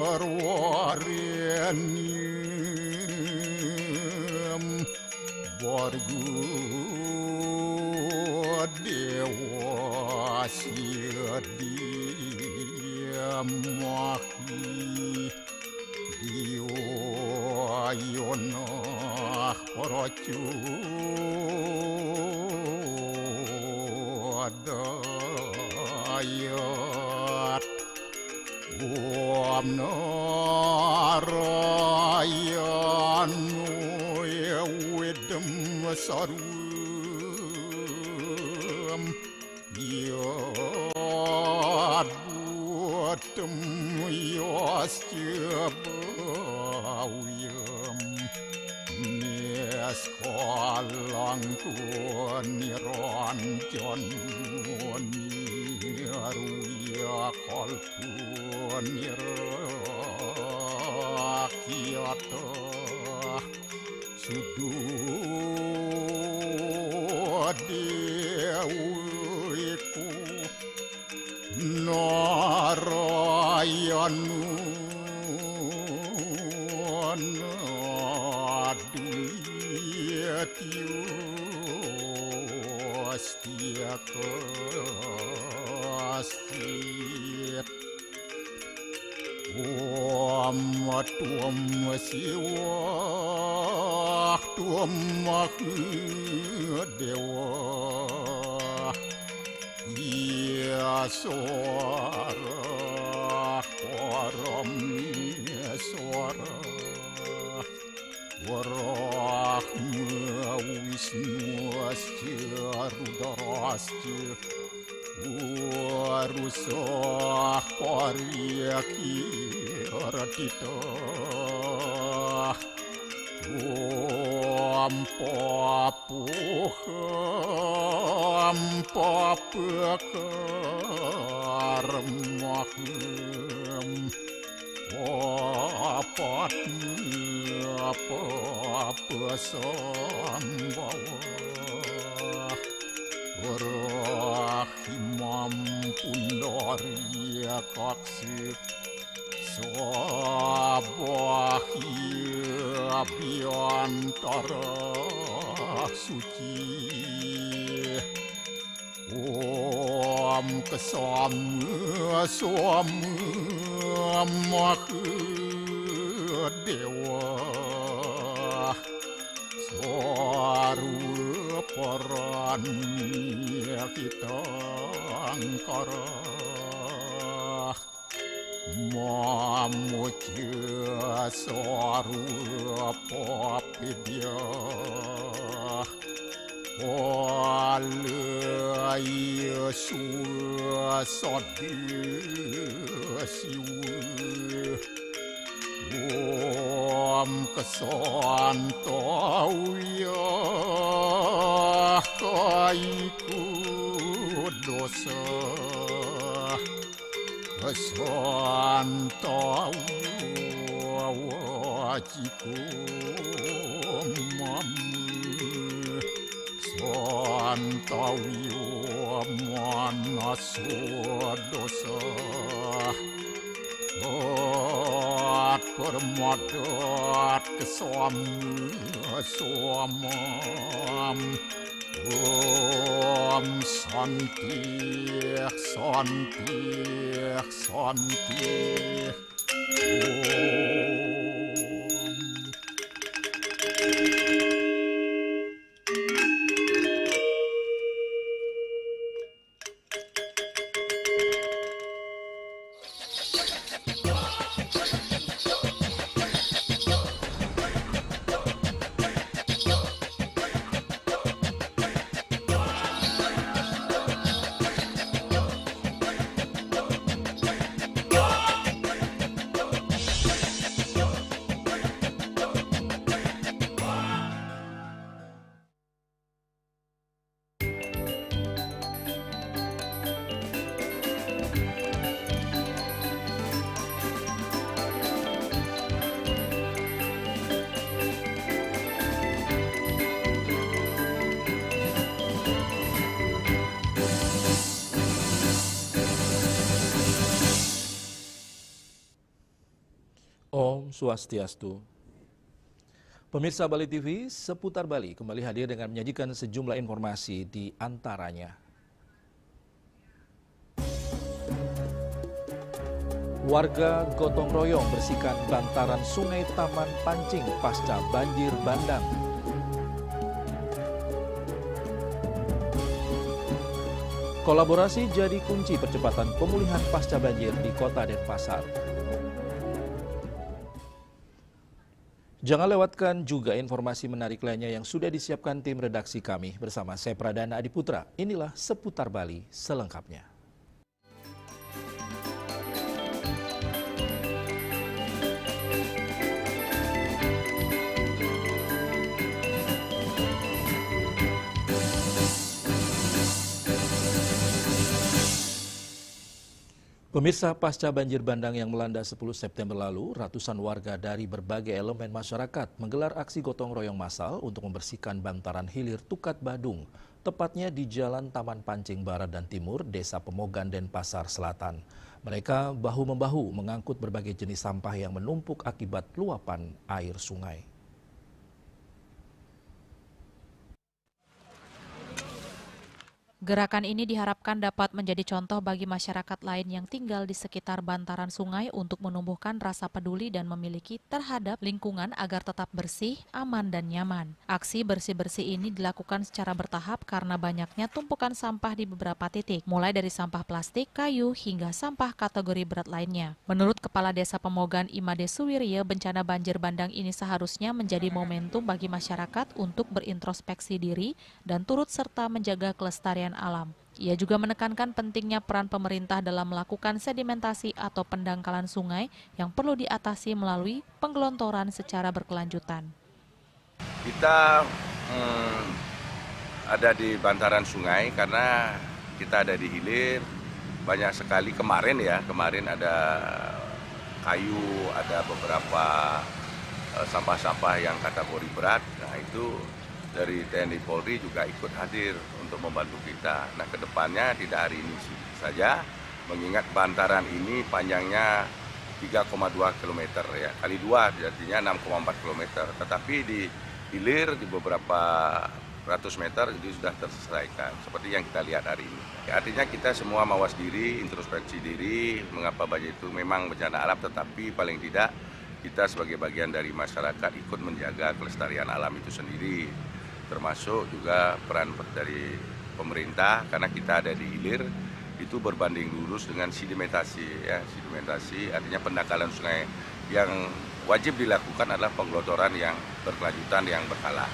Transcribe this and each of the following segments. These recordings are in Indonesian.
Arwarianim Borgu Dewa Siadiamahi Diwa Yonah Paracu Adayat Om Narayanu Yawidam Sarum Yadbuatam Yastyabawiyam Neskalang Niranjan Aruya kalpun rakyata sudu dewiku narayanu nadiyatiyo astiaka Astit Om Tuam Siwa Tuam Dewa Ya Suara Param Suara Warahma Wisnu Asya Rudarasya Warusah Paryaki Ratita Om Papuham Papakarmaham Papatnya Papasambhawa Rahimam Pundaria Kaksi Sabahia Biantara Suci Om Kesama Sama Dewa Suara Parania kita angkara Mamuja Suara Papidya Alaya Suasadi Siwa Om Kesantauya Kaiku Dosa Kesantauya Wajiku Mamu Santauya Manaswa Dosa At permadat kesamam Om Santi Santi Santi Om Swastiastu. Pemirsa Bali TV, seputar Bali kembali hadir dengan menyajikan sejumlah informasi di antaranya. Warga gotong royong bersihkan bantaran Sungai Taman Pancing pasca banjir bandang. Kolaborasi jadi kunci percepatan pemulihan pasca banjir di Kota Denpasar. Jangan lewatkan juga informasi menarik lainnya yang sudah disiapkan tim redaksi kami bersama saya Pradana Adiputra. Inilah Seputar Bali selengkapnya. Pemirsa, pasca banjir bandang yang melanda 10 September lalu, ratusan warga dari berbagai elemen masyarakat menggelar aksi gotong royong massal untuk membersihkan bantaran hilir Tukat Badung, tepatnya di Jalan Taman Pancing Barat dan Timur, Desa Pemogan, Denpasar Selatan. Mereka bahu-membahu mengangkut berbagai jenis sampah yang menumpuk akibat luapan air sungai. Gerakan ini diharapkan dapat menjadi contoh bagi masyarakat lain yang tinggal di sekitar bantaran sungai untuk menumbuhkan rasa peduli dan memiliki terhadap lingkungan agar tetap bersih, aman, dan nyaman. Aksi bersih-bersih ini dilakukan secara bertahap karena banyaknya tumpukan sampah di beberapa titik, mulai dari sampah plastik, kayu, hingga sampah kategori berat lainnya. Menurut Kepala Desa Pemogan Imade Suwirya, bencana banjir bandang ini seharusnya menjadi momentum bagi masyarakat untuk berintrospeksi diri dan turut serta menjaga kelestarian alam. Ia juga menekankan pentingnya peran pemerintah dalam melakukan sedimentasi atau pendangkalan sungai yang perlu diatasi melalui penggelontoran secara berkelanjutan. Kita ada di bantaran sungai karena kita ada di hilir, banyak sekali kemarin ada kayu, ada beberapa sampah-sampah yang kategori berat. Nah itu dari TNI Polri juga ikut hadir untuk membantu kita. Nah kedepannya tidak hari ini saja, mengingat bantaran ini panjangnya 3,2 km ya, kali 2 artinya 6,4 km. Tetapi di hilir di beberapa ratus meter itu sudah terselesaikan seperti yang kita lihat hari ini. Ya, artinya kita semua mawas diri, introspeksi diri, mengapa banjir itu memang bencana alam, tetapi paling tidak kita sebagai bagian dari masyarakat ikut menjaga kelestarian alam itu sendiri. Termasuk juga peran dari pemerintah karena kita ada di hilir itu berbanding lurus dengan sedimentasi ya. Sedimentasi artinya pendangkalan sungai yang wajib dilakukan adalah penggelontoran yang berkelanjutan yang berkala.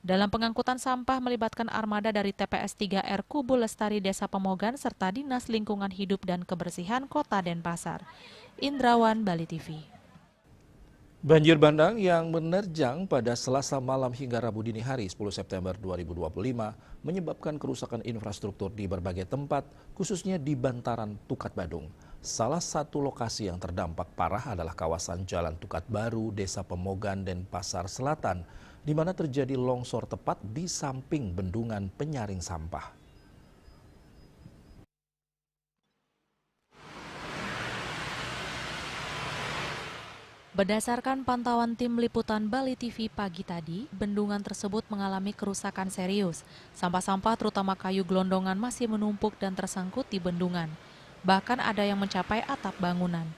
Dalam pengangkutan sampah melibatkan armada dari TPS 3R Kubu Lestari Desa Pemogan serta Dinas Lingkungan Hidup dan Kebersihan Kota Denpasar. Indrawan, Bali TV. Banjir bandang yang menerjang pada Selasa malam hingga Rabu dini hari 10 September 2025 menyebabkan kerusakan infrastruktur di berbagai tempat, khususnya di bantaran Tukat Badung. Salah satu lokasi yang terdampak parah adalah kawasan Jalan Tukat Baru, Desa Pemogan, Denpasar Selatan, di mana terjadi longsor tepat di samping bendungan penyaring sampah. Berdasarkan pantauan tim liputan Bali TV pagi tadi, bendungan tersebut mengalami kerusakan serius. Sampah-sampah terutama kayu gelondongan masih menumpuk dan tersangkut di bendungan. Bahkan ada yang mencapai atap bangunan.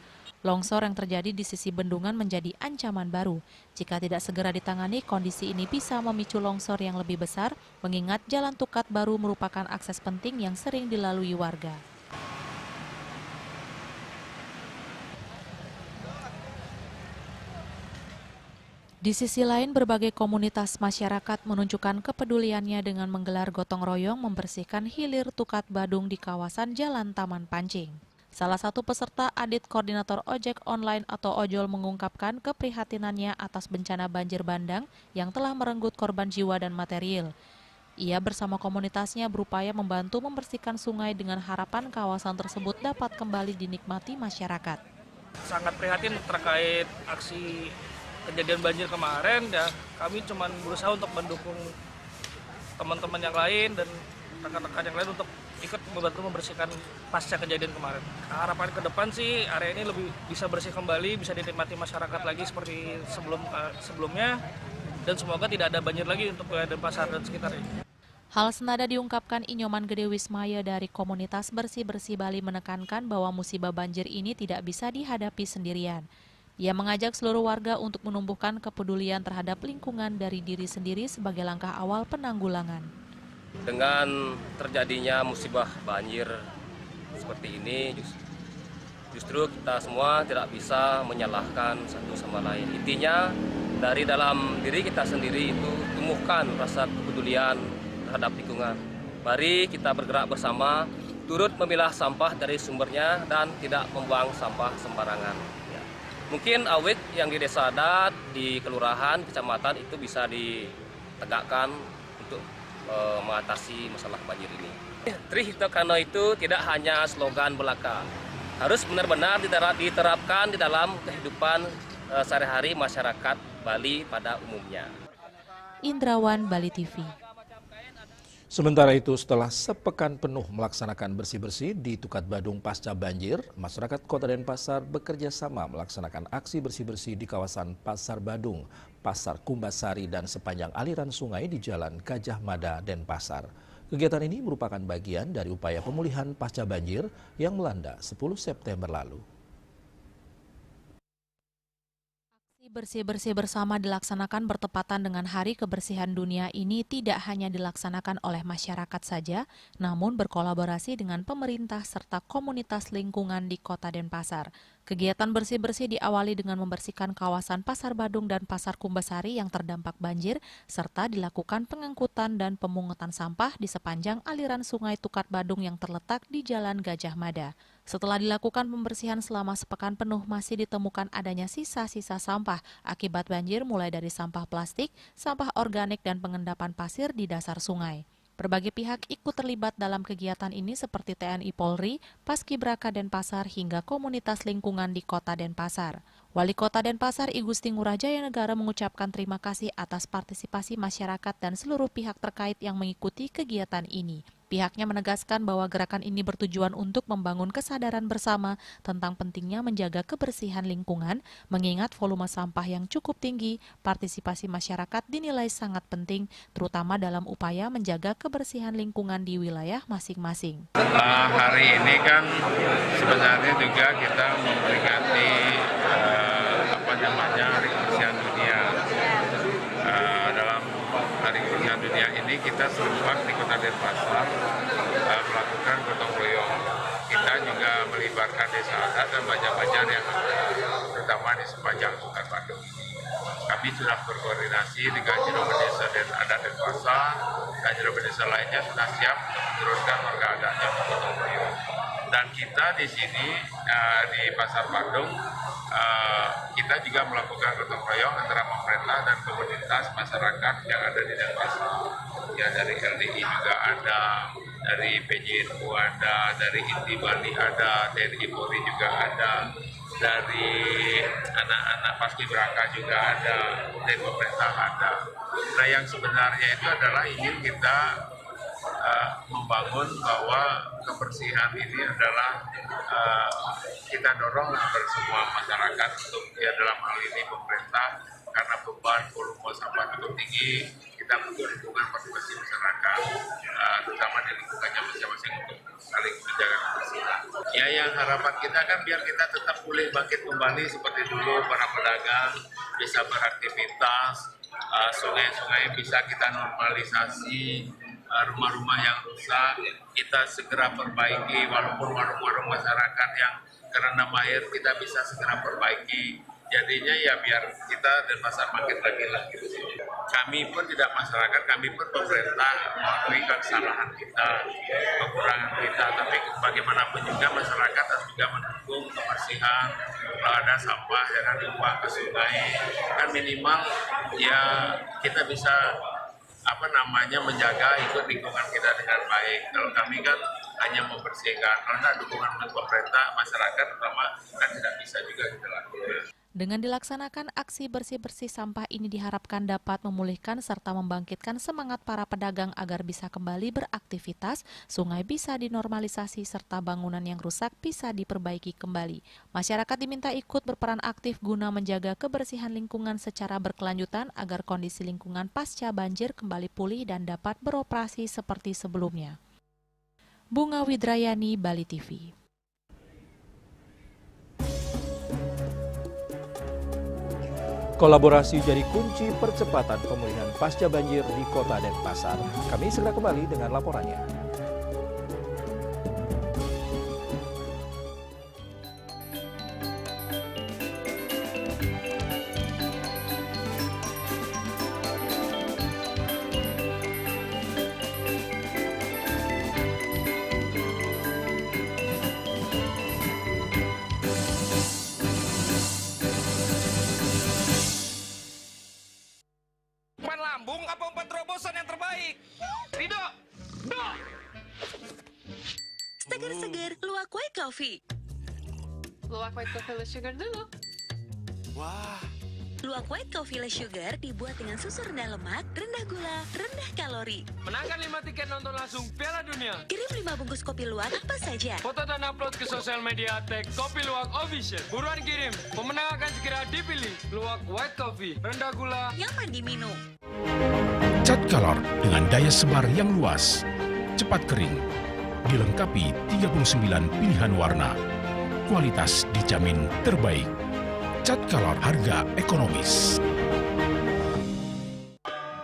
Longsor yang terjadi di sisi bendungan menjadi ancaman baru. Jika tidak segera ditangani, kondisi ini bisa memicu longsor yang lebih besar, mengingat Jalan Tukat Baru merupakan akses penting yang sering dilalui warga. Di sisi lain, berbagai komunitas masyarakat menunjukkan kepeduliannya dengan menggelar gotong royong membersihkan hilir Tukat Badung di kawasan Jalan Taman Pancing. Salah satu peserta, Adit Koordinator Ojek Online atau Ojol, mengungkapkan keprihatinannya atas bencana banjir bandang yang telah merenggut korban jiwa dan material. Ia bersama komunitasnya berupaya membantu membersihkan sungai dengan harapan kawasan tersebut dapat kembali dinikmati masyarakat. Sangat prihatin terkait aksi kejadian banjir kemarin ya, kami cuma berusaha untuk mendukung teman-teman yang lain dan rekan-rekan yang lain untuk ikut membantu membersihkan pasca kejadian kemarin. Harapan ke depan sih area ini lebih bisa bersih kembali, bisa dinikmati masyarakat lagi seperti sebelumnya, dan semoga tidak ada banjir lagi untuk wilayah Denpasar dan sekitarnya. Hal senada diungkapkan Inyoman Gede Wismaya dari komunitas Bersih-Bersih Bali menekankan bahwa musibah banjir ini tidak bisa dihadapi sendirian. Ia mengajak seluruh warga untuk menumbuhkan kepedulian terhadap lingkungan dari diri sendiri sebagai langkah awal penanggulangan. Dengan terjadinya musibah banjir seperti ini, justru kita semua tidak bisa menyalahkan satu sama lain. Intinya dari dalam diri kita sendiri itu tumbuhkan rasa kepedulian terhadap lingkungan. Mari kita bergerak bersama, turut memilah sampah dari sumbernya dan tidak membuang sampah sembarangan. Ya. Mungkin awik yang di desa adat, di kelurahan, kecamatan itu bisa ditegakkan untuk mengatasi masalah banjir ini. Tri Hito Kano itu tidak hanya slogan belaka, harus benar-benar diterapkan di dalam kehidupan sehari-hari masyarakat Bali pada umumnya. Indrawan, Bali TV. Sementara itu, setelah sepekan penuh melaksanakan bersih-bersih di Tukat Badung pasca banjir, masyarakat Kota Denpasar bekerja sama melaksanakan aksi bersih-bersih di kawasan Pasar Badung, Pasar Kumbasari, dan sepanjang aliran sungai di Jalan Gajah Mada, Denpasar. Kegiatan ini merupakan bagian dari upaya pemulihan pasca banjir yang melanda 10 September lalu. Bersih-bersih bersama dilaksanakan bertepatan dengan Hari Kebersihan Dunia ini tidak hanya dilaksanakan oleh masyarakat saja, namun berkolaborasi dengan pemerintah serta komunitas lingkungan di Kota Denpasar. Kegiatan bersih-bersih diawali dengan membersihkan kawasan Pasar Badung dan Pasar Kumbasari yang terdampak banjir, serta dilakukan pengangkutan dan pemungutan sampah di sepanjang aliran sungai Tukat Badung yang terletak di Jalan Gajah Mada. Setelah dilakukan pembersihan selama sepekan penuh, masih ditemukan adanya sisa-sisa sampah akibat banjir mulai dari sampah plastik, sampah organik, dan pengendapan pasir di dasar sungai. Berbagai pihak ikut terlibat dalam kegiatan ini seperti TNI Polri, Paskibraka Denpasar, hingga komunitas lingkungan di Kota Denpasar. Wali Kota Denpasar I Gusti Ngurah Jayanegara mengucapkan terima kasih atas partisipasi masyarakat dan seluruh pihak terkait yang mengikuti kegiatan ini. Pihaknya menegaskan bahwa gerakan ini bertujuan untuk membangun kesadaran bersama tentang pentingnya menjaga kebersihan lingkungan, mengingat volume sampah yang cukup tinggi, partisipasi masyarakat dinilai sangat penting, terutama dalam upaya menjaga kebersihan lingkungan di wilayah masing-masing. Hari ini kan sebenarnya juga kita memperingati Hari Kebersihan Dunia. Dalam Hari Kebersihan Dunia ini kita serempak di Kota Denpasar melakukan gotong royong. Kita juga melibatkan desa adat dan banjar-banjar yang terutama di sepanjang Tukat Badung. Kami sudah berkoordinasi dengan Jeroboam Desa dan Adat Denpasar dan Jeroboam Desa lainnya sudah siap untuk menurunkan warga adatnya untuk gotong royong. Dan kita di sini di Pasar Badung kita juga melakukan gotong royong antara pemerintah dan komunitas masyarakat yang ada di Denpasar. Ya, dari LDI juga ada, dari PJNU ada, dari INTI Bali ada, TNI Polri juga ada, dari anak-anak Paskibraka juga ada, dari pemerintah ada. Nah, yang sebenarnya itu adalah ingin kita membangun bahwa kebersihan ini adalah kita dorong agar semua masyarakat untuk ya dalam hal ini pemerintah karena beban volume sampah cukup tinggi, kita butuh dukungan partisipasi masyarakat, terutama di lingkungannya masing-masing untuk saling menjaga kebersihan. Ya, yang harapan kita kan biar kita tetap pulih bangkit kembali seperti dulu, para pedagang bisa beraktivitas, sungai-sungai bisa kita normalisasi, rumah-rumah yang rusak kita segera perbaiki, walaupun warung-warung masyarakat yang kerendam air kita bisa segera perbaiki. Jadinya ya biar kita Denpasar makin lagi lah gitu. Kami pun tidak masyarakat, kami pun pemerintah mengakui kesalahan kita, kekurangan kita, tapi bagaimanapun juga masyarakat harus juga mendukung kebersihan. Kalau ada sampah jangan dibuang ke sungai, kan minimal ya kita bisa menjaga ikut lingkungan kita dengan baik. Kalau kami kan hanya membersihkan, kalau tidak dukungan pemerintah, masyarakat terutama kan tidak bisa juga kita lakukan. Dengan dilaksanakan aksi bersih-bersih sampah ini diharapkan dapat memulihkan serta membangkitkan semangat para pedagang agar bisa kembali beraktivitas, sungai bisa dinormalisasi serta bangunan yang rusak bisa diperbaiki kembali. Masyarakat diminta ikut berperan aktif guna menjaga kebersihan lingkungan secara berkelanjutan agar kondisi lingkungan pasca banjir kembali pulih dan dapat beroperasi seperti sebelumnya. Bunga Widrayani, Bali TV. Kolaborasi jadi kunci percepatan pemulihan pasca banjir di Kota Denpasar. Kami segera kembali dengan laporannya. Lambung apa umpan terobosan yang terbaik? Rido! Do! Seger-seger, luwak white coffee. Luwak white coffee less sugar dulu. Wah! Luwak white coffee less sugar dibuat dengan susu rendah lemak, rendah gula, rendah kalori. Menangkan 5 tiket nonton langsung Piala Dunia. Kirim 5 bungkus kopi luwak apa saja. Foto dan upload ke sosial media tag Kopi Luwak Official. Buruan kirim, pemenang akan segera dipilih. Luwak white coffee, rendah gula, nyaman diminum. Cat color dengan daya sebar yang luas, cepat kering, dilengkapi 39 pilihan warna. Kualitas dijamin terbaik. Cat color harga ekonomis.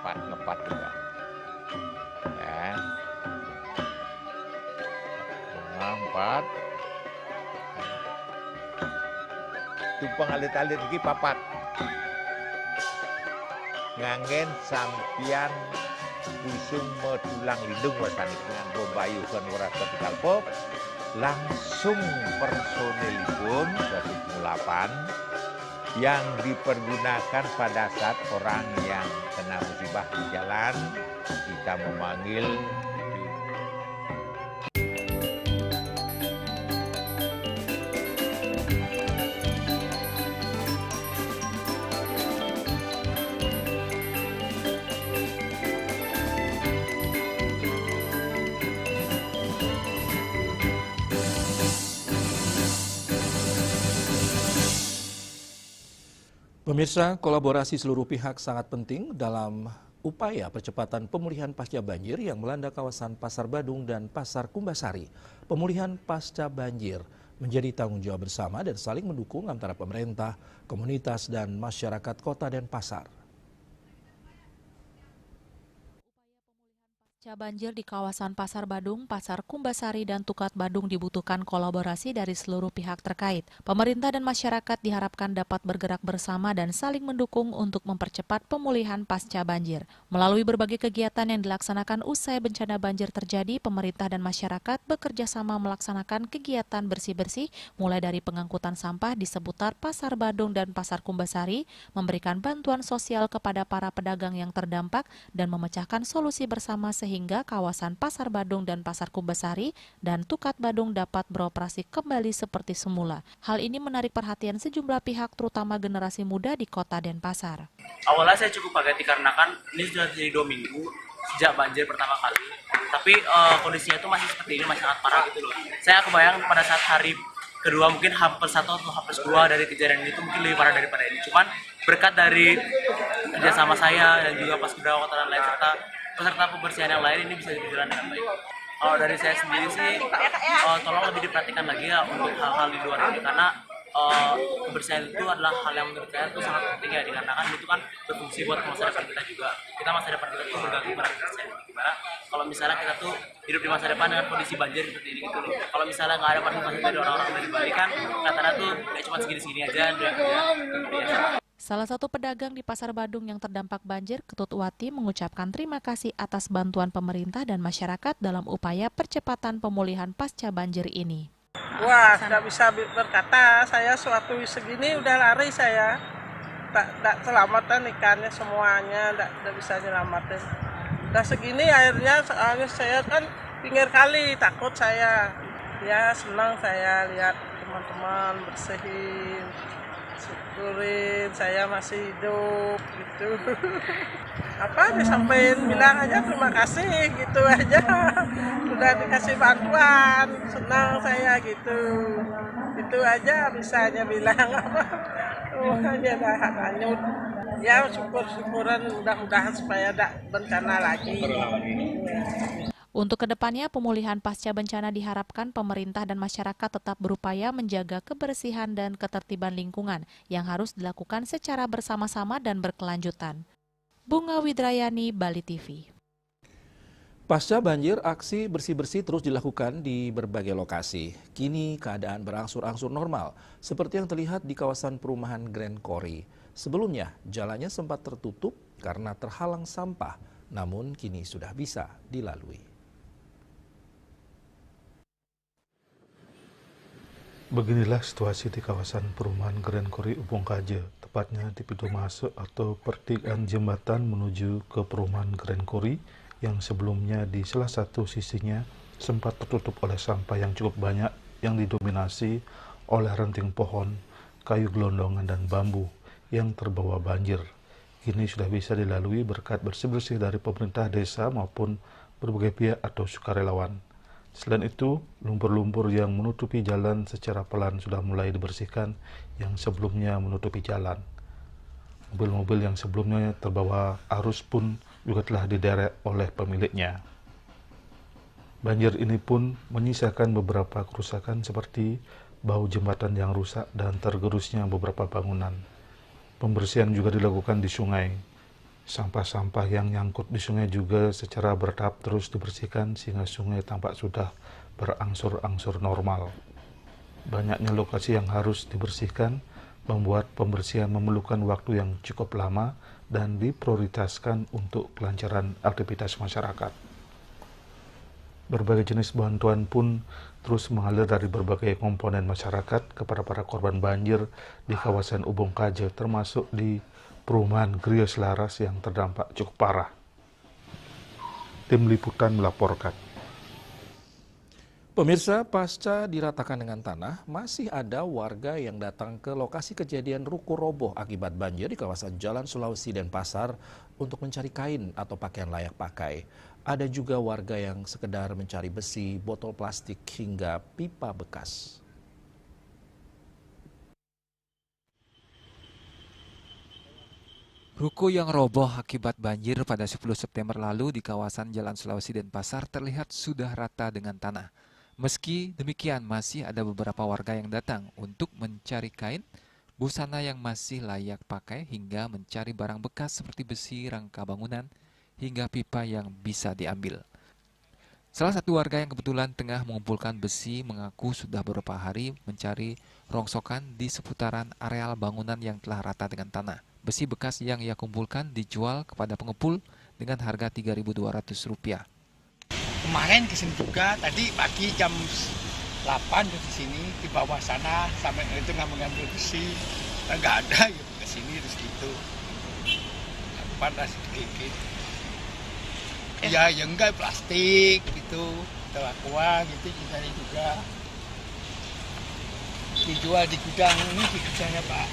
Ngepat juga. Ya. Bunga 4. Tumpang alit-alit lagi papat. Ngangen sampian busung metulang lindung wasani dengan bobayu kan warasa kalpo langsung personelipun 108 yang dipergunakan pada saat orang yang kena musibah di jalan kita memanggil Pemirsa, kolaborasi seluruh pihak sangat penting dalam upaya percepatan pemulihan pasca banjir yang melanda kawasan Pasar Badung dan Pasar Kumbasari. Pemulihan pasca banjir menjadi tanggung jawab bersama dan saling mendukung antara pemerintah, komunitas, dan masyarakat Kota Denpasar. Pasca banjir di kawasan Pasar Badung, Pasar Kumbasari, dan Tukat Badung dibutuhkan kolaborasi dari seluruh pihak terkait. Pemerintah dan masyarakat diharapkan dapat bergerak bersama dan saling mendukung untuk mempercepat pemulihan pasca banjir. Melalui berbagai kegiatan yang dilaksanakan usai bencana banjir terjadi, pemerintah dan masyarakat bekerja sama melaksanakan kegiatan bersih-bersih, mulai dari pengangkutan sampah di seputar Pasar Badung dan Pasar Kumbasari, memberikan bantuan sosial kepada para pedagang yang terdampak, dan memecahkan solusi bersama sehingga kawasan Pasar Badung dan Pasar Kumbasari dan Tukat Badung dapat beroperasi kembali seperti semula. Hal ini menarik perhatian sejumlah pihak, terutama generasi muda di Kota Denpasar. Awalnya saya cukup kaget dikarenakan ini sudah jadi 2 minggu sejak banjir pertama kali, tapi kondisinya itu masih seperti ini, masih sangat parah gitu loh. Saya kebayang pada saat hari kedua mungkin H+1 atau H+2 dari kejadian itu mungkin lebih parah daripada ini. Cuman berkat dari kerjasama saya dan juga Paskibra Kota dan lain serta peserta pembersihan yang lain ini bisa berjalan dengan baik. Kalau dari saya sendiri sih, tolong lebih diperhatikan lagi ya untuk hal-hal di luar ini, karena kebersihan itu adalah hal yang menurut saya itu sangat penting ya, dikarenakan itu kan berfungsi buat masa depan kita juga. Kita masa depan kita tuh bergantung pada kebersihan. Gimana kalau misalnya kita tuh hidup di masa depan dengan kondisi banjir seperti ini gitu loh. Kalau misalnya nggak ada partisipasi dari orang-orang dari Bali kan, katanya tuh ya cuma segini-segini aja. Salah satu pedagang di Pasar Badung yang terdampak banjir, Ketut Wati, mengucapkan terima kasih atas bantuan pemerintah dan masyarakat dalam upaya percepatan pemulihan pasca banjir ini. Wah, nggak bisa berkata, saya suatu segini udah lari saya. Tak selamatan ikannya semuanya, nggak bisa nyelamatin. Udah segini airnya, soalnya saya kan pinggir kali, takut saya. Ya senang saya lihat teman-teman bersihin. syukurin saya masih hidup gitu. Apa disampaikan bilang aja terima kasih gitu aja. Udah dikasih bantuan, senang saya gitu. Itu aja bisanya bilang apa. Hanya dah hanyut. Ya syukur-syukuran mudah-mudahan supaya tidak bencana lagi. Untuk kedepannya, pemulihan pasca bencana diharapkan pemerintah dan masyarakat tetap berupaya menjaga kebersihan dan ketertiban lingkungan yang harus dilakukan secara bersama-sama dan berkelanjutan. Bunga Widrayani, Bali TV. Pasca banjir, aksi bersih-bersih terus dilakukan di berbagai lokasi. Kini keadaan berangsur-angsur normal, seperti yang terlihat di kawasan perumahan Grand Kori. Sebelumnya, jalannya sempat tertutup karena terhalang sampah, namun kini sudah bisa dilalui. Beginilah situasi di kawasan perumahan Grand Kori Ubung Kaje, tepatnya di pintu masuk atau pertigaan jembatan menuju ke perumahan Grand Kori yang sebelumnya di salah satu sisinya sempat tertutup oleh sampah yang cukup banyak yang didominasi oleh ranting pohon, kayu gelondongan dan bambu yang terbawa banjir. Kini sudah bisa dilalui berkat bersih-bersih dari pemerintah desa maupun berbagai pihak atau sukarelawan. Selain itu, lumpur-lumpur yang menutupi jalan secara pelan sudah mulai dibersihkan yang sebelumnya menutupi jalan. Mobil-mobil yang sebelumnya terbawa arus pun juga telah diderek oleh pemiliknya. Banjir ini pun menyisakan beberapa kerusakan seperti bahu jembatan yang rusak dan tergerusnya beberapa bangunan. Pembersihan juga dilakukan di sungai. Sampah-sampah yang nyangkut di sungai juga secara bertahap terus dibersihkan sehingga sungai tampak sudah berangsur-angsur normal. Banyaknya lokasi yang harus dibersihkan membuat pembersihan memerlukan waktu yang cukup lama dan diprioritaskan untuk kelancaran aktivitas masyarakat. Berbagai jenis bantuan pun terus mengalir dari berbagai komponen masyarakat kepada para korban banjir di kawasan Ubung Kaje, termasuk di perumahan Gria Selaras yang terdampak cukup parah. Tim Liputan melaporkan. Pemirsa, pasca diratakan dengan tanah, masih ada warga yang datang ke lokasi kejadian ruko roboh akibat banjir di kawasan Jalan Sulawesi Denpasar untuk mencari kain atau pakaian layak pakai. Ada juga warga yang sekedar mencari besi, botol plastik, hingga pipa bekas. Ruko yang roboh akibat banjir pada 10 September lalu di kawasan Jalan Sulawesi Denpasar terlihat sudah rata dengan tanah. Meski demikian, masih ada beberapa warga yang datang untuk mencari kain, busana yang masih layak pakai, hingga mencari barang bekas seperti besi, rangka bangunan, hingga pipa yang bisa diambil. Salah satu warga yang kebetulan tengah mengumpulkan besi mengaku sudah beberapa hari mencari rongsokan di seputaran areal bangunan yang telah rata dengan tanah. Besi bekas yang ia kumpulkan dijual kepada pengepul dengan harga Rp3.200. Kemarin kesini juga, tadi pagi jam 8 di sini, di bawah sana sampai itu ngambil besi, nggak ada gitu, kesini terus gitu. Panas sedikit. Ya enggak plastik gitu, aqua gitu cari juga. Dijual di gudang ini, di gudangnya Pak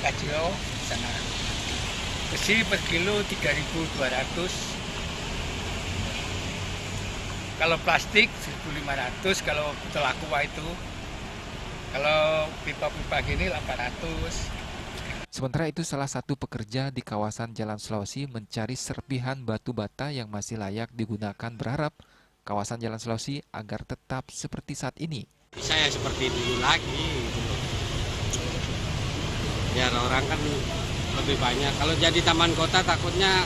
Kajio sana. Besi per kilo 3.200. Kalau plastik 1.500, kalau botol aqua itu. Kalau pipa-pipa gini 800. Sementara itu, salah satu pekerja di kawasan Jalan Sulawesi mencari serpihan batu bata yang masih layak digunakan, berharap kawasan Jalan Sulawesi agar tetap seperti saat ini. Saya seperti dulu lagi. Biar orang kan lebih banyak. Kalau jadi taman kota takutnya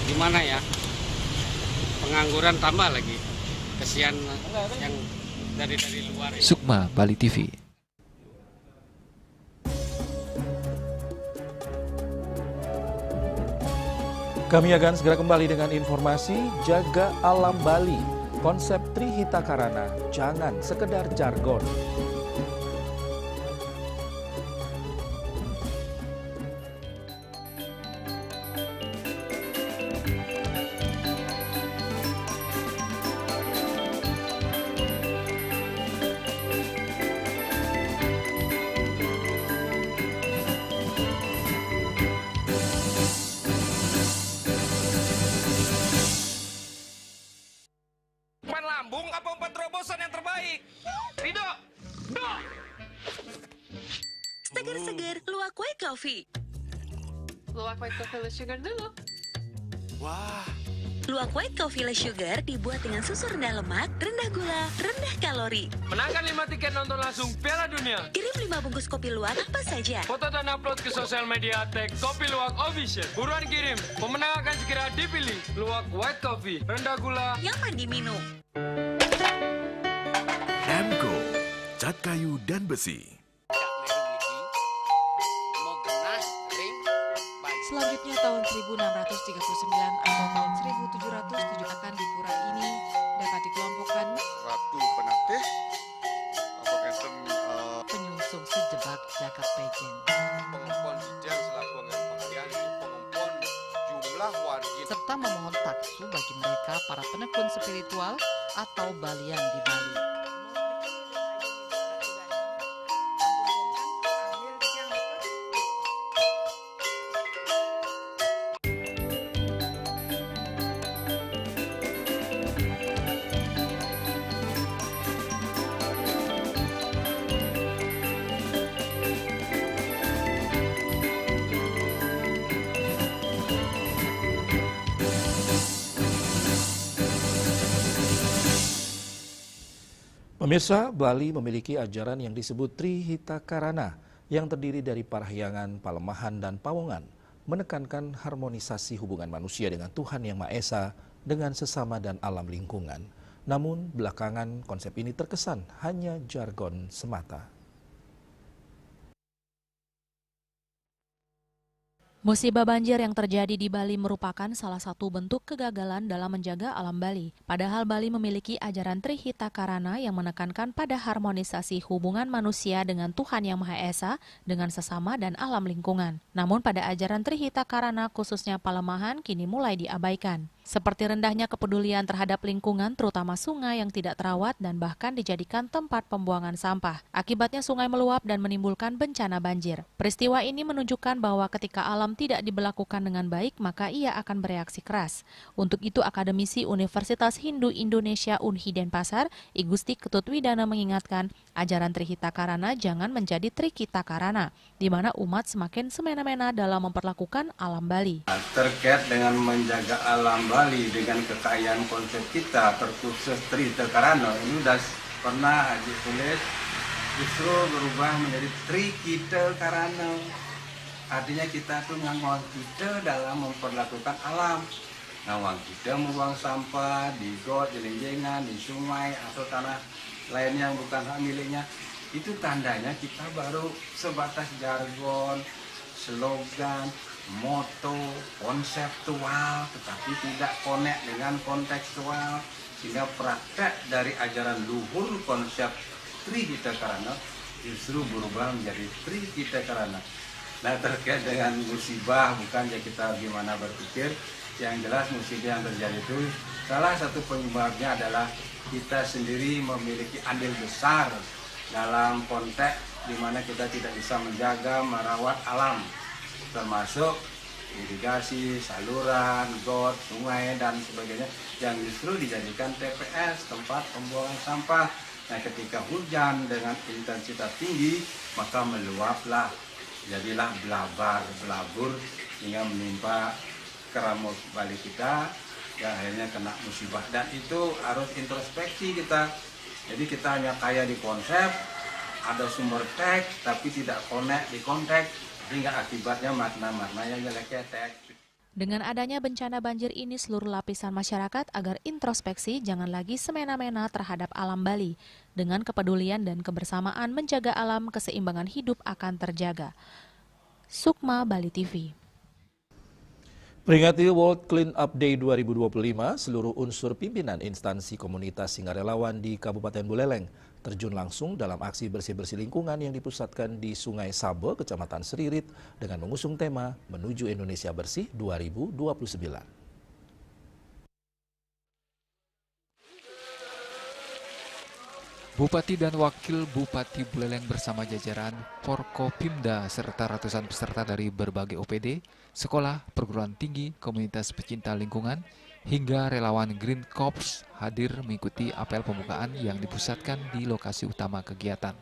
gimana ya? Pengangguran tambah lagi. Kesian yang dari luar. Sukma, Bali TV. Kami akan segera kembali dengan informasi Jaga Alam Bali. Konsep Trihita Karana, jangan sekedar jargon. Luwak White Coffee. Luwak White Coffee less sugar dulu. Wah. Luwak White Coffee less sugar dibuat dengan susu rendah lemak, rendah gula, rendah kalori. Menangkan 5 tiket nonton langsung Piala Dunia. Kirim 5 bungkus kopi luwak apa saja. Foto dan upload ke sosial media @Kopi Luwak Official. Buruan kirim. Pemenang akan segera dipilih. Luwak White Coffee, rendah gula, nyaman diminum. Hemco, cat kayu dan besi. Selanjutnya tahun 1639 atau tahun 1707 akan di pura ini dapat dikelompokkan Ratu Penatih, penyungsung sejebak Jakab Pejen, pengempon Dijang selaku pemberian di pengempon jumlah warga serta memohon taksu bagi mereka para penekun spiritual atau balian di Bali. Pemirsa, Bali memiliki ajaran yang disebut Trihitakarana yang terdiri dari Parahyangan, Palemahan, dan Pawongan, menekankan harmonisasi hubungan manusia dengan Tuhan Yang Maha Esa dengan sesama dan alam lingkungan. Namun, belakangan konsep ini terkesan hanya jargon semata. Musibah banjir yang terjadi di Bali merupakan salah satu bentuk kegagalan dalam menjaga alam Bali. Padahal Bali memiliki ajaran Trihitakarana yang menekankan pada harmonisasi hubungan manusia dengan Tuhan Yang Maha Esa dengan sesama dan alam lingkungan. Namun pada ajaran Trihitakarana khususnya Palemahan kini mulai diabaikan. Seperti rendahnya kepedulian terhadap lingkungan terutama sungai yang tidak terawat dan bahkan dijadikan tempat pembuangan sampah. Akibatnya sungai meluap dan menimbulkan bencana banjir. Peristiwa ini menunjukkan bahwa ketika alam tidak diberlakukan dengan baik maka ia akan bereaksi keras. Untuk itu akademisi Universitas Hindu Indonesia Unhi Denpasar, I Gusti Ketut Widana mengingatkan ajaran Trihitakarana jangan menjadi Trikitakarana, di mana umat semakin semena-mena dalam memperlakukan alam Bali. Terkait dengan menjaga alam Bali dengan kekayaan konsep kita terkhusus Trihitakarana ini sudah pernah ditulis justru berubah menjadi Trikitakarana. Artinya kita tuh ngawang kita dalam memperlakukan alam. Ngawang kita membuang sampah di got, di lenjengan, di sungai atau tanah lain yang bukan hak miliknya. Itu tandanya kita baru sebatas jargon, slogan, moto, konseptual, tetapi tidak connect dengan kontekstual, sehingga praktek dari ajaran luhur konsep Trihitakarana justru berubah menjadi Trikitakarana. Nah, terkait dengan musibah, bukan ya kita gimana berpikir, yang jelas musibah yang terjadi itu salah satu penyebabnya adalah kita sendiri memiliki andil besar dalam konteks di mana kita tidak bisa menjaga, merawat alam, termasuk irigasi, saluran, got, sungai, dan sebagainya yang justru dijadikan TPS, tempat pembuangan sampah. Nah, ketika hujan dengan intensitas tinggi, maka meluaplah, jadilah belabur hingga menimpa keramut Bali kita, dan akhirnya kena musibah. Dan itu harus introspeksi kita. Jadi kita hanya kaya di konsep, ada sumber teks, tapi tidak connect di konteks, sehingga akibatnya makna-maknanya nyeleketek. Dengan adanya bencana banjir ini, seluruh lapisan masyarakat agar introspeksi jangan lagi semena-mena terhadap alam Bali. Dengan kepedulian dan kebersamaan menjaga alam, keseimbangan hidup akan terjaga. Sukma, Bali TV. Peringati World Clean Up Day 2025, seluruh unsur pimpinan instansi komunitas hingga relawan di Kabupaten Buleleng terjun langsung dalam aksi bersih-bersih lingkungan yang dipusatkan di Sungai Sabe, Kecamatan Seririt, dengan mengusung tema Menuju Indonesia Bersih 2029. Bupati dan Wakil Bupati Buleleng bersama jajaran Forkopimda serta ratusan peserta dari berbagai OPD, sekolah, perguruan tinggi, komunitas pecinta lingkungan, hingga relawan Green Corps hadir mengikuti apel pembukaan yang dipusatkan di lokasi utama kegiatan.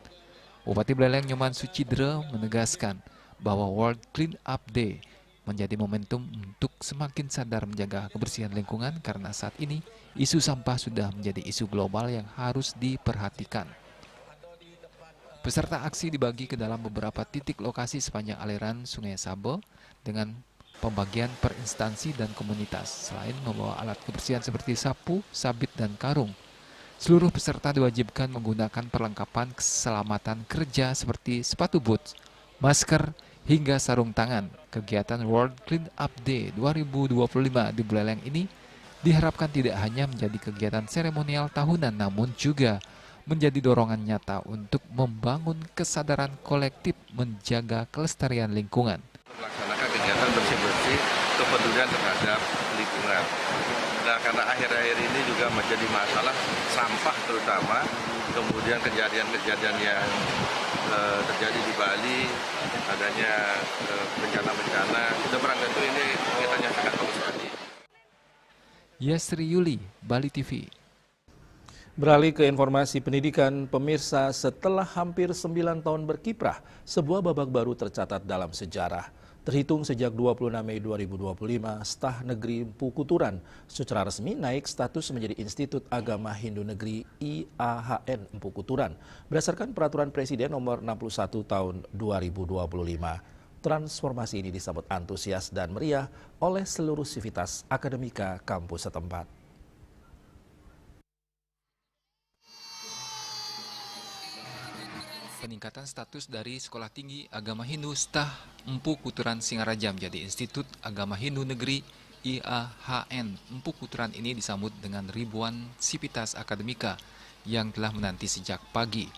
Bupati Buleleng Nyoman Sucidre menegaskan bahwa World Clean Up Day menjadi momentum untuk semakin sadar menjaga kebersihan lingkungan karena saat ini isu sampah sudah menjadi isu global yang harus diperhatikan. Peserta aksi dibagi ke dalam beberapa titik lokasi sepanjang aliran Sungai Sabo dengan pembagian per instansi dan komunitas. Selain membawa alat kebersihan seperti sapu, sabit, dan karung, seluruh peserta diwajibkan menggunakan perlengkapan keselamatan kerja seperti sepatu boots, masker, hingga sarung tangan. Kegiatan World Clean Up Day 2025 di Buleleng ini diharapkan tidak hanya menjadi kegiatan seremonial tahunan, namun juga menjadi dorongan nyata untuk membangun kesadaran kolektif menjaga kelestarian lingkungan. Melaksanakan kegiatan bersih-bersih kepedulian terhadap lingkungan. Nah, karena akhir-akhir ini juga menjadi masalah sampah terutama, kemudian kejadian-kejadian yang terjadi di Bali, adanya bencana-bencana, itu barang tentu ini kegiatannya sangat bagus sekali. Yasri Yuli, Bali TV. Beralih ke informasi pendidikan, pemirsa, setelah hampir 9 tahun berkiprah, sebuah babak baru tercatat dalam sejarah. Terhitung sejak 26 Mei 2025, Stah Negeri Empu Kuturan secara resmi naik status menjadi Institut Agama Hindu Negeri IAHN Empu Kuturan berdasarkan Peraturan Presiden Nomor 61 Tahun 2025. Transformasi ini disambut antusias dan meriah oleh seluruh sivitas akademika kampus setempat. Peningkatan status dari Sekolah Tinggi Agama Hindu Stah Empu Kuturan Singaraja menjadi Institut Agama Hindu Negeri IAHN Empu Kuturan ini disambut dengan ribuan sivitas akademika yang telah menanti sejak pagi.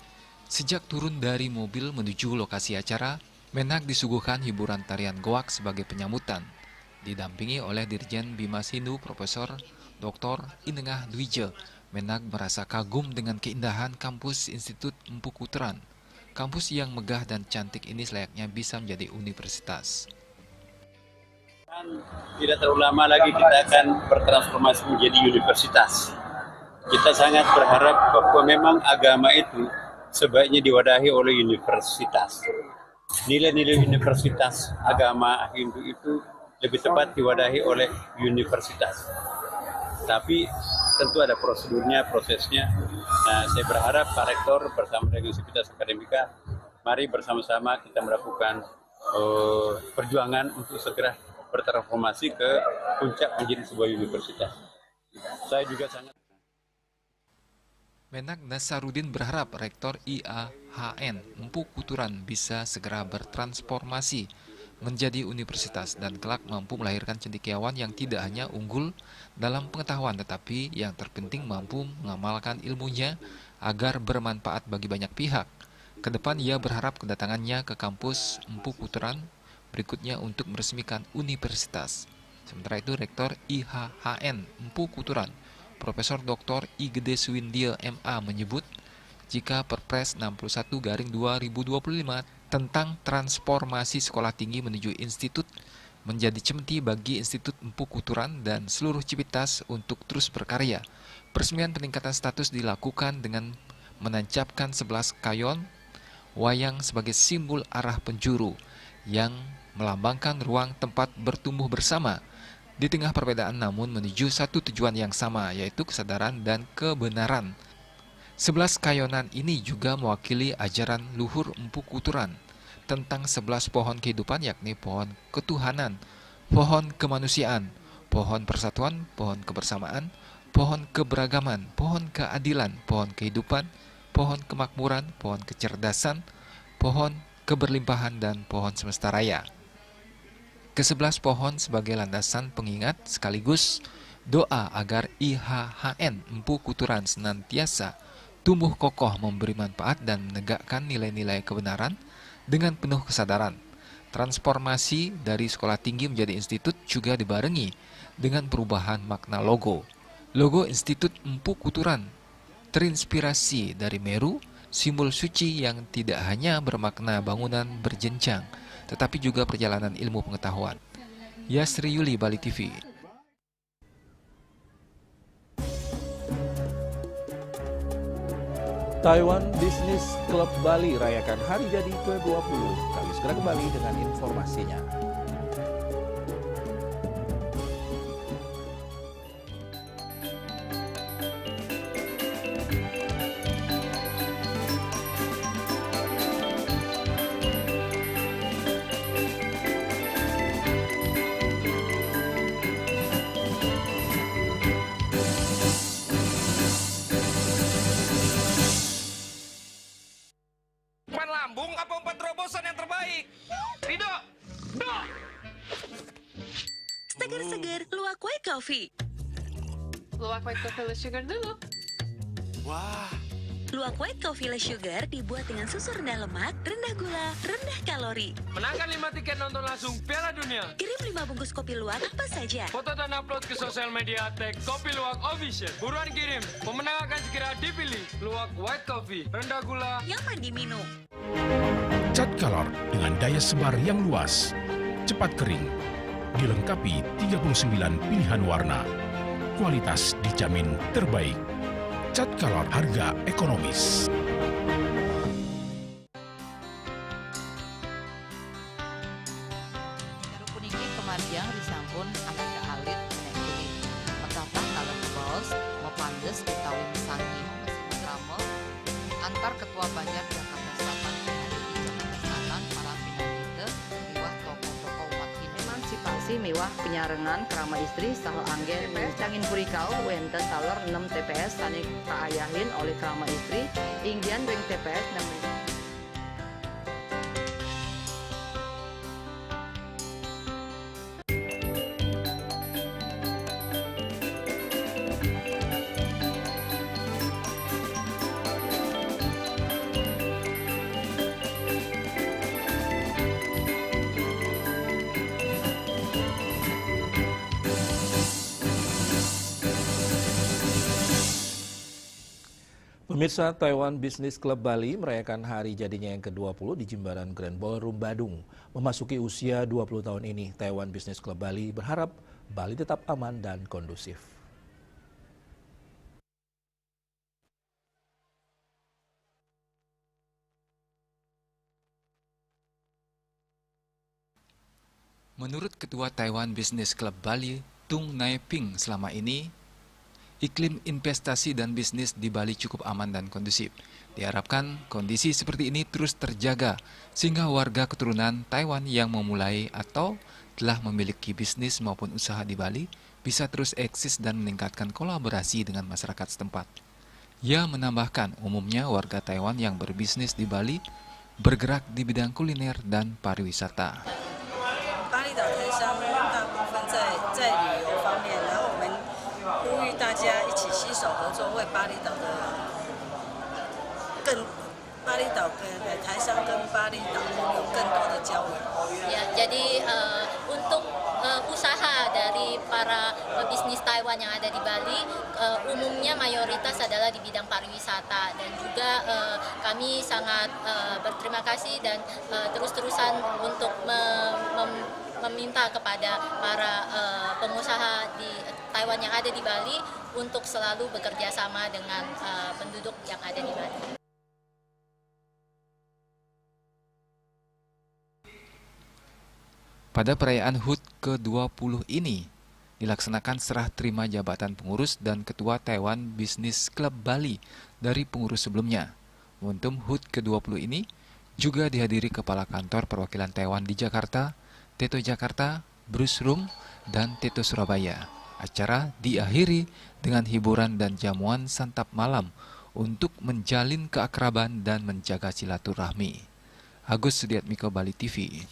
Sejak turun dari mobil menuju lokasi acara, Menak disuguhkan hiburan tarian goak sebagai penyambutan, didampingi oleh Dirjen Bimas Hindu Profesor Dr. Inengah Dwije. Menak merasa kagum dengan keindahan kampus Institut Empu Kuturan. Kampus yang megah dan cantik ini selayaknya bisa menjadi universitas. Tidak terlalu lama lagi kita akan bertransformasi menjadi universitas. Kita sangat berharap bahwa memang agama itu sebaiknya diwadahi oleh universitas. Nilai-nilai universitas agama Hindu itu lebih tepat diwadahi oleh universitas. Tapi tentu ada prosedurnya, prosesnya. Nah, saya berharap Pak Rektor bersama dengan sivitas akademika, mari bersama-sama kita melakukan perjuangan untuk segera bertransformasi ke puncak menjadi sebuah universitas. Saya juga sangat. Menak Nasarudin berharap Rektor IAHN Empu Kuturan bisa segera bertransformasi menjadi universitas dan kelak mampu melahirkan cendekiawan yang tidak hanya unggul dalam pengetahuan tetapi yang terpenting mampu mengamalkan ilmunya agar bermanfaat bagi banyak pihak. Kedepan ia berharap kedatangannya ke kampus Empu Kuturan berikutnya untuk meresmikan universitas. Sementara itu Rektor IAHN Empu Kuturan Profesor Dr. I Gede Suwindia MA menyebut jika Perpres 61/2025 tentang transformasi sekolah tinggi menuju institut menjadi cemeti bagi Institut Empu Kuturan dan seluruh civitas untuk terus berkarya. Peresmian peningkatan status dilakukan dengan menancapkan 11 kayon wayang sebagai simbol arah penjuru yang melambangkan ruang tempat bertumbuh bersama di tengah perbedaan namun menuju satu tujuan yang sama, yaitu kesadaran dan kebenaran. 11 kayonan ini juga mewakili ajaran luhur Empu Kuturan tentang 11 pohon kehidupan, yakni pohon ketuhanan, pohon kemanusiaan, pohon persatuan, pohon kebersamaan, pohon keberagaman, pohon keadilan, pohon kehidupan, pohon kemakmuran, pohon kecerdasan, pohon keberlimpahan, dan pohon semesta raya. Ke-11 pohon sebagai landasan pengingat sekaligus doa agar IAHN Empu Kuturan senantiasa tumbuh kokoh memberi manfaat dan menegakkan nilai-nilai kebenaran dengan penuh kesadaran. Transformasi dari sekolah tinggi menjadi institut juga dibarengi dengan perubahan makna logo. Logo Institut Empu Kuturan terinspirasi dari Meru, simbol suci yang tidak hanya bermakna bangunan berjenjang, tetapi juga perjalanan ilmu pengetahuan. Yasri Yuli, Bali TV. Taiwan Business Club Bali rayakan hari jadi ke-20. Kami segera kembali dengan informasinya. Lambung apa umpan terobosan yang terbaik? Rido! Seger-seger luwak white coffee. Luwak white coffee less sugar dulu. Wah. Luwak white coffee less sugar dibuat dengan susu rendah lemak, rendah gula, rendah kalori. Menangkan 5 tiket nonton langsung Piala Dunia. Kirim 5 bungkus kopi luwak apa saja. Foto dan upload ke sosial media tag Kopi Luwak Official. Buruan kirim, pemenang akan segera dipilih. Luwak white coffee, rendah gula, nyaman diminum. Cat Color dengan daya sebar yang luas, cepat kering, dilengkapi 39 pilihan warna. Kualitas dijamin terbaik. Cat Color harga ekonomis. Jeruk kuningnya kemarjang disampun agak ke alit menek kuning. Petapa kalau kebos, mau pandes betawi mesangi masih ngeramel. Antar Ketua Banjar Jakarta Selatan hari di Jakarta Selatan para pinanite miwah tokoh-tokoh umat Hindu. Emansipasi miwah penyarengan kerama istri saha anggen cangin purikau wenten taler 6 TPS tani kaayahin oleh kerama istri inggian weng TPS 6. Pemirsa, Taiwan Business Club Bali merayakan hari jadinya yang ke-20 di Jimbaran Grand Ballroom Badung. Memasuki usia 20 tahun ini, Taiwan Business Club Bali berharap Bali tetap aman dan kondusif. Menurut Ketua Taiwan Business Club Bali, Tung Naiping, selama ini iklim investasi dan bisnis di Bali cukup aman dan kondusif. Diharapkan kondisi seperti ini terus terjaga sehingga warga keturunan Taiwan yang memulai atau telah memiliki bisnis maupun usaha di Bali bisa terus eksis dan meningkatkan kolaborasi dengan masyarakat setempat. Ia menambahkan umumnya warga Taiwan yang berbisnis di Bali bergerak di bidang kuliner dan pariwisata. 巴厘岛台商大部分在旅游方面，然后我们呼吁大家一起携手合作，为巴厘岛的台商跟巴厘岛有更多的交流。Ya, jadi untuk usaha dari para pebisnis Taiwan yang ada di Bali umumnya mayoritas adalah di bidang pariwisata, dan juga kami sangat berterima kasih dan terus-terusan untuk meminta kepada para pengusaha di Taiwan yang ada di Bali untuk selalu bekerja sama dengan penduduk yang ada di Bali. Pada perayaan HUT ke-20 ini, dilaksanakan serah terima jabatan pengurus dan Ketua Taiwan Business Club Bali dari pengurus sebelumnya. Momentum HUT ke-20 ini juga dihadiri Kepala Kantor Perwakilan Taiwan di Jakarta, Teto Jakarta, Bruce Room, dan Teto Surabaya. Acara diakhiri dengan hiburan dan jamuan santap malam untuk menjalin keakraban dan menjaga silaturahmi. Agus Sudiatmiko, Bali TV.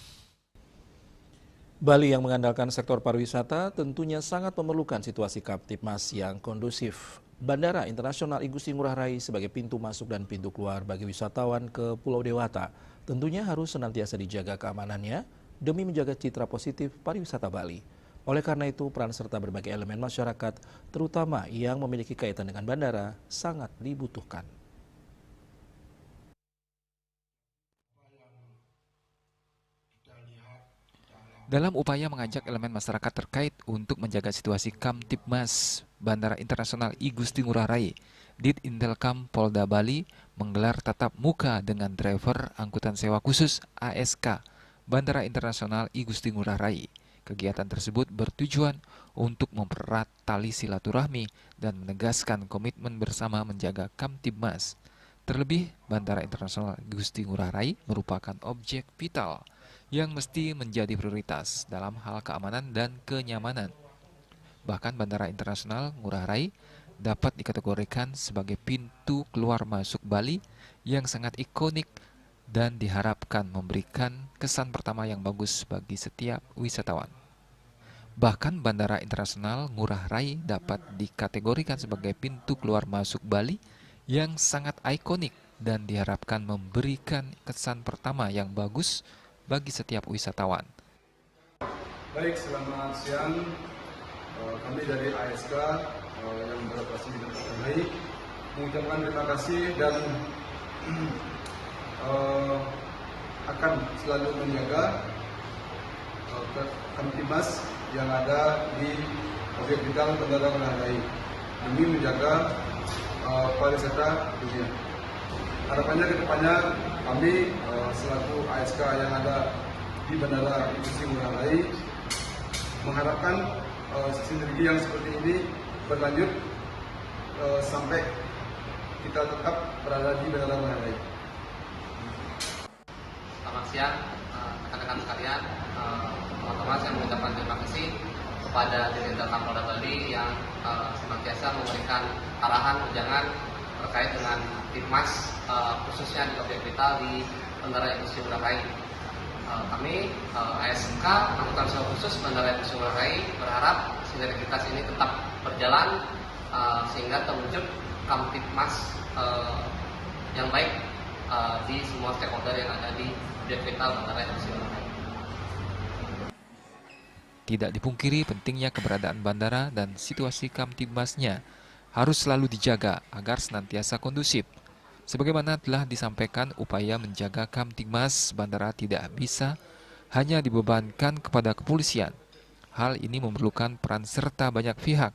Bali yang mengandalkan sektor pariwisata tentunya sangat memerlukan situasi Kamtipmas yang kondusif. Bandara Internasional I Gusti Ngurah Rai sebagai pintu masuk dan pintu keluar bagi wisatawan ke Pulau Dewata tentunya harus senantiasa dijaga keamanannya demi menjaga citra positif pariwisata Bali. Oleh karena itu, peran serta berbagai elemen masyarakat, terutama yang memiliki kaitan dengan bandara, sangat dibutuhkan. Dalam upaya mengajak elemen masyarakat terkait untuk menjaga situasi Kamtipmas Bandara Internasional I Gusti Ngurah Rai, Ditintelkam Polda Bali menggelar tatap muka dengan driver angkutan sewa khusus ASK Bandara Internasional I Gusti Ngurah Rai. Kegiatan tersebut bertujuan untuk mempererat tali silaturahmi dan menegaskan komitmen bersama menjaga Kamtibmas. Terlebih, Bandara Internasional I Gusti Ngurah Rai merupakan objek vital yang mesti menjadi prioritas dalam hal keamanan dan kenyamanan. Bahkan Bandara Internasional Ngurah Rai dapat dikategorikan sebagai pintu keluar masuk Bali yang sangat ikonik dan diharapkan memberikan kesan pertama yang bagus bagi setiap wisatawan. Bahkan Bandara Internasional Ngurah Rai dapat dikategorikan sebagai pintu keluar masuk Bali yang sangat ikonik dan diharapkan memberikan kesan pertama yang bagus bagi setiap wisatawan. Baik, selamat siang. Kami dari ASK yang beroperasi di Ngurah Rai mengucapkan terima kasih dan akan selalu menjaga Kamtibmas yang ada di objek vital Bandara Ngurah Rai demi menjaga pariwisata dunia. Harapannya ke depannya kami selaku ASK yang ada di Bandara I Gusti Ngurah Rai mengharapkan sinergi yang seperti ini berlanjut sampai kita tetap berada di Bandara Ngurah Rai. Selamat siang rekan-rekan sekalian, teman-teman, saya mengucapkan terima kasih kepada Ditintelkam Polda Bali yang senantiasa memberikan arahan wejangan terkait dengan Kamtibmas khususnya di objek vital di Bandara I Gusti Ngurah Rai. Kami ASK Angkutan Sewa Khusus Bandara I Gusti Ngurah Rai berharap sinergitas ini tetap berjalan sehingga terwujud Kamtibmas yang baik di semua stakeholder yang ada di objek vital Bandara I Gusti Ngurah Rai. Tidak dipungkiri pentingnya keberadaan bandara dan situasi Kamtibmasnya harus selalu dijaga agar senantiasa kondusif. Sebagaimana telah disampaikan, upaya menjaga Kamtibmas bandara tidak bisa hanya dibebankan kepada kepolisian. Hal ini memerlukan peran serta banyak pihak,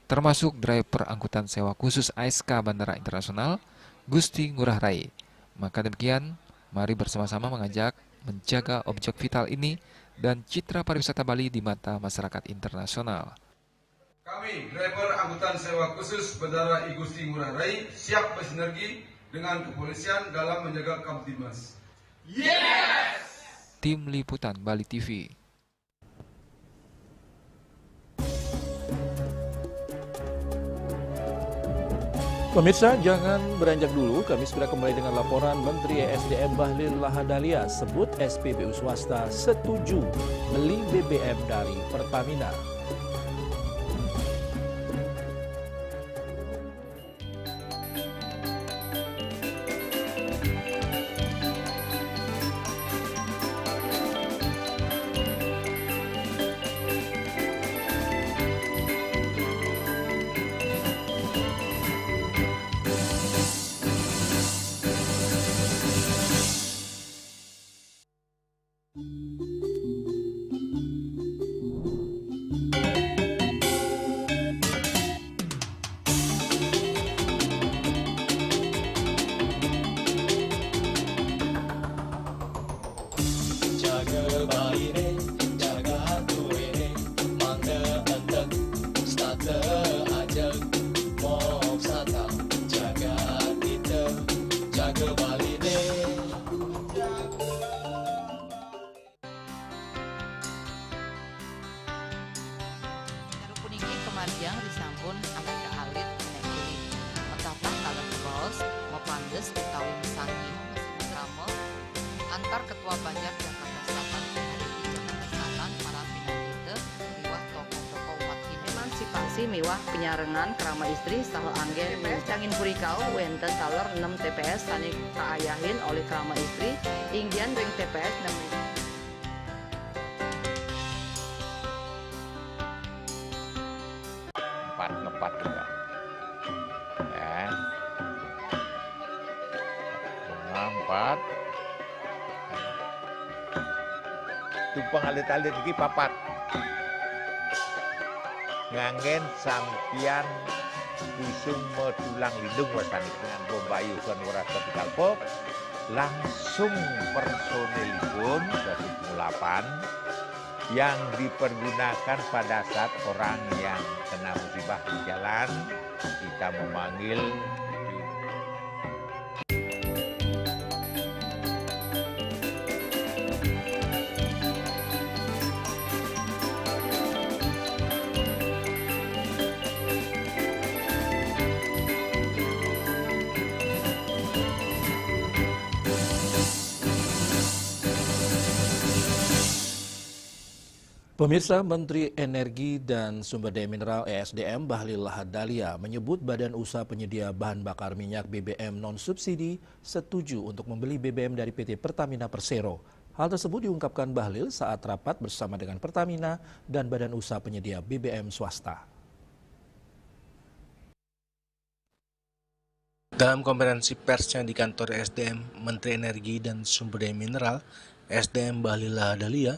termasuk driver angkutan sewa khusus ASK Bandara Internasional Gusti Ngurah Rai. Maka demikian, mari bersama-sama mengajak menjaga objek vital ini dan citra pariwisata Bali di mata masyarakat internasional. Kami, driver angkutan sewa khusus Bandara I Gusti Ngurah Rai, siap bersinergi dengan kepolisian dalam menjaga Kamtibmas. Yes! Tim Liputan Bali TV. Pemirsa, jangan beranjak dulu. Kami segera kembali dengan laporan Menteri ESDM Bahlil Lahadalia sebut SPBU swasta setuju beli BBM dari Pertamina. Kemarjang disampun angkat ke alit menek kulit. Metapah kalau kebos, mepandes utawi mesangi, mesin drama, antar Ketua Banjar Jakarta Selatan hari di Jakarta Selatan para pinangita miwah tokoh-tokoh umat Hindu. Emansipasi miwah penyarengan kerama istri saha angger cangin purikau wenten taler 6 TPS tani kaayahin oleh kerama istri inggian ring TPS 6. Ngepat juga ya, 4 tumpang alit-alit lagi papat nganggen sampian Pusung metulang lindung wasani dengan Bombayu Tuan Waras Tropical Pop. Langsung personilipun 108 yang dipergunakan pada saat orang yang kena musibah di jalan, kita memanggil Pemirsa, Menteri Energi dan Sumber Daya Mineral (ESDM) Bahlil Lahadalia menyebut Badan Usaha Penyedia Bahan Bakar Minyak BBM non-subsidi setuju untuk membeli BBM dari PT Pertamina Persero. Hal tersebut diungkapkan Bahlil saat rapat bersama dengan Pertamina dan Badan Usaha Penyedia BBM swasta. Dalam konferensi persnya di kantor ESDM, Menteri Energi dan Sumber Daya Mineral (ESDM) Bahlil Lahadalia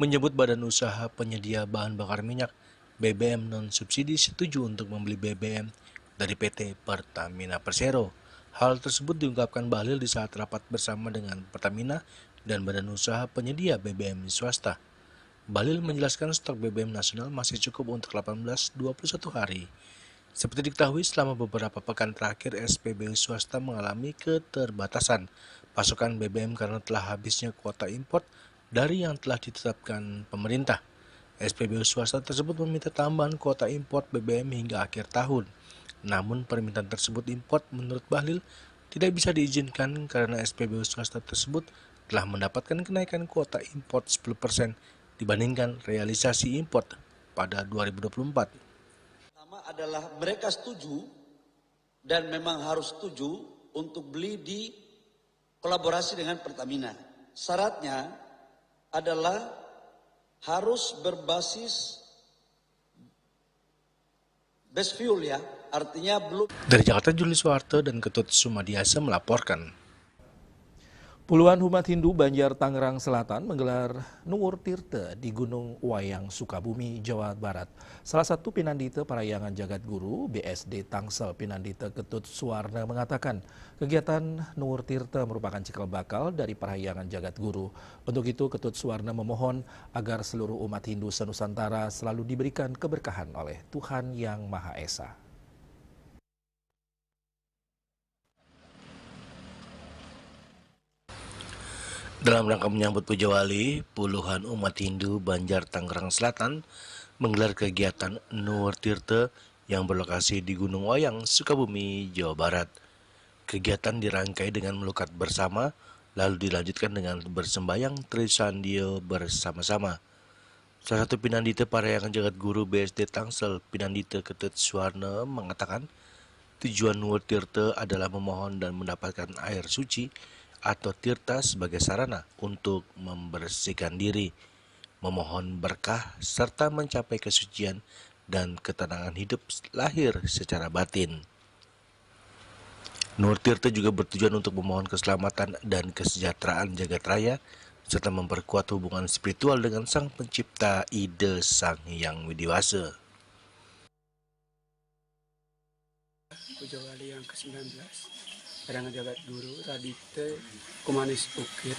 menyebut Badan Usaha Penyedia Bahan Bakar Minyak BBM non-subsidi setuju untuk membeli BBM dari PT Pertamina Persero. Hal tersebut diungkapkan Bahlil di saat rapat bersama dengan Pertamina dan Badan Usaha Penyedia BBM swasta. Bahlil menjelaskan stok BBM nasional masih cukup untuk 18-21 hari. Seperti diketahui, selama beberapa pekan terakhir SPBU swasta mengalami keterbatasan pasokan BBM karena telah habisnya kuota import dari yang telah ditetapkan pemerintah. SPBU swasta tersebut meminta tambahan kuota import BBM hingga akhir tahun. Namun permintaan tersebut import menurut Bahlil tidak bisa diizinkan karena SPBU swasta tersebut telah mendapatkan kenaikan kuota import 10% dibandingkan realisasi import pada 2024. Pertama adalah mereka setuju dan memang harus setuju untuk beli di kolaborasi dengan Pertamina. Syaratnya adalah harus berbasis base fuel ya, artinya belum. Dari Jakarta, Juli Soeharto dan Ketut Sumadiasa melaporkan. Puluhan umat Hindu Banjar Tangerang Selatan menggelar Nuwur Tirta di Gunung Wayang, Sukabumi, Jawa Barat. Salah satu Pinandita Parayangan Jagat Guru BSD Tangsel Pinandita Ketut Suwarna mengatakan kegiatan Nuwur Tirta merupakan cikal bakal dari Parayangan Jagat Guru. Untuk itu Ketut Suwarna memohon agar seluruh umat Hindu senusantara selalu diberikan keberkahan oleh Tuhan Yang Maha Esa. Dalam rangka menyambut Puja Wali, puluhan umat Hindu Banjar Tangerang Selatan menggelar kegiatan Nuwur Tirta yang berlokasi di Gunung Wayang, Sukabumi, Jawa Barat. Kegiatan dirangkai dengan melukat bersama, lalu dilanjutkan dengan bersembayang Trisandio bersama-sama. Salah satu Pinandita Parayangan Jagat Guru BSD Tangsel, Pinandita Ketut Suwarna mengatakan tujuan Nuwur Tirta adalah memohon dan mendapatkan air suci atau tirta sebagai sarana untuk membersihkan diri, memohon berkah, serta mencapai kesucian dan ketenangan hidup lahir secara batin. Nuwur Tirta juga bertujuan untuk memohon keselamatan dan kesejahteraan jagat raya, serta memperkuat hubungan spiritual dengan Sang Pencipta Ide Sang Hyang Widiwasa. Puja Wali yang ke-19. Parayangan Jagat Guru Radite Kumanis Ukir.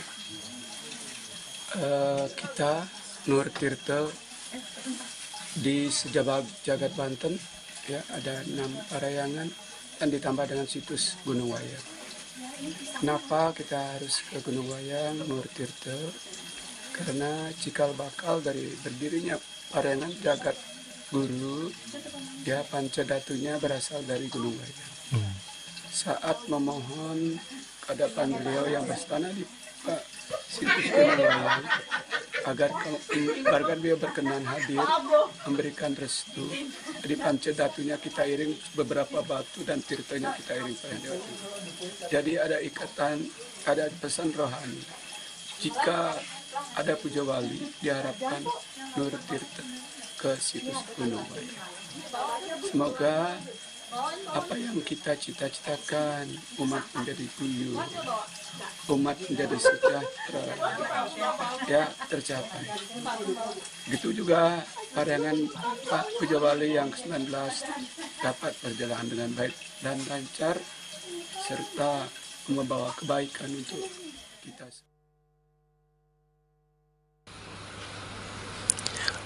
Kita Nuwur Tirta di sejabag Jagat Banten ya, ada 6 parayangan dan ditambah dengan situs Gunung Wayang. Kenapa kita harus ke Gunung Wayang Nuwur Tirta? Karena cikal bakal dari berdirinya Parayangan Jagat Guru ya, pancadatunya berasal dari Gunung Wayang. Saat memohon hadapan beliau yang berstana di situs Gunung Wayang agar beliau berkenan hadir memberikan restu, di pancadatunya kita iring beberapa batu dan tirtanya kita iring pada. Jadi ada ikatan, ada pesan rohani. Jika ada puja wali, diharapkan Nuwur Tirta ke situs Gunung Wayang. Semoga apa yang kita cita-citakan, umat menjadi guyup, umat menjadi sejahtera, ya tercapai. Begitu juga parayangan Pak Puja Wali yang ke-19 dapat berjalan dengan baik dan lancar serta membawa kebaikan untuk kita.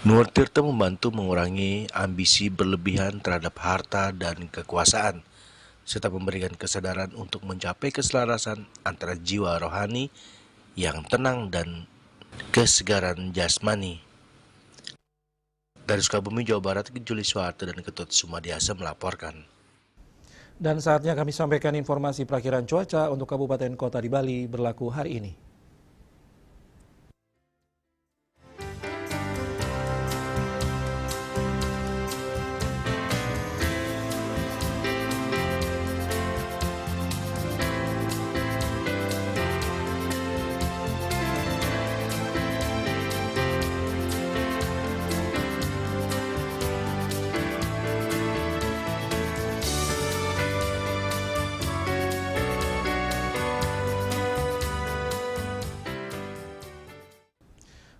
Nurtirta membantu mengurangi ambisi berlebihan terhadap harta dan kekuasaan, serta memberikan kesadaran untuk mencapai keselarasan antara jiwa rohani yang tenang dan kesegaran jasmani. Dari Sukabumi, Jawa Barat, Juli Suharto dan Ketut Sumadiasa melaporkan. Dan saatnya kami sampaikan informasi perakiran cuaca untuk kabupaten kota di Bali berlaku hari ini.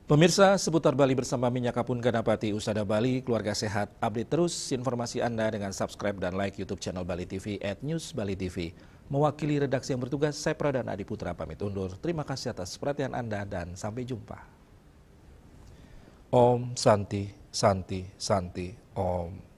Pemirsa, seputar Bali bersama Minyak Kapun Ganapati Usada Bali, keluarga sehat. Update terus informasi Anda dengan subscribe dan like YouTube channel Bali TV @newsbalitv. Mewakili redaksi yang bertugas, saya Pradana Adi Putra pamit undur. Terima kasih atas perhatian Anda dan sampai jumpa. Om Santi, Santi, Santi, Om.